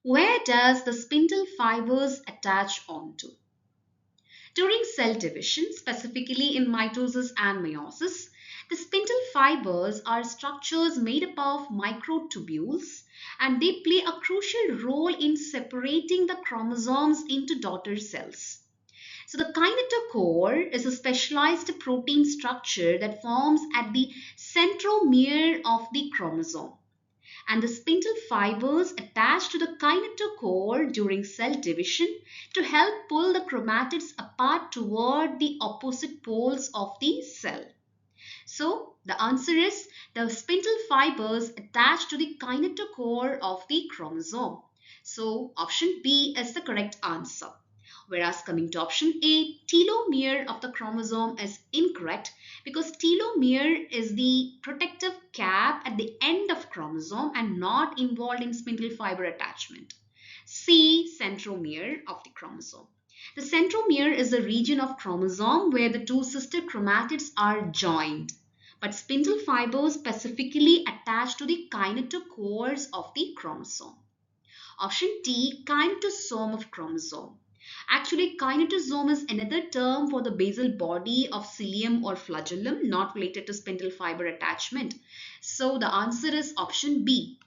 Where does the spindle fibers attach onto? During cell division, specifically in mitosis and meiosis, the spindle fibers are structures made up of microtubules and they play a crucial role in separating the chromosomes into daughter cells. So the kinetochore is a specialized protein structure that forms at the centromere of the chromosome, and the spindle fibers attach to the kinetochore during cell division to help pull the chromatids apart toward the opposite poles of the cell. So the answer is the spindle fibers attach to the kinetochore of the chromosome. So option B is the correct answer. Whereas coming to option A, telomere of the chromosome is incorrect because telomere is the protective cap at the end of chromosome and not involved in spindle fiber attachment. C, centromere of the chromosome. The centromere is the region of chromosome where the two sister chromatids are joined, but spindle fibers specifically attach to the kinetochores of the chromosome. Option D, kinetosome of chromosome. Actually, kinetosome is another term for the basal body of cilium or flagellum, not related to spindle fiber attachment. So the answer is option B.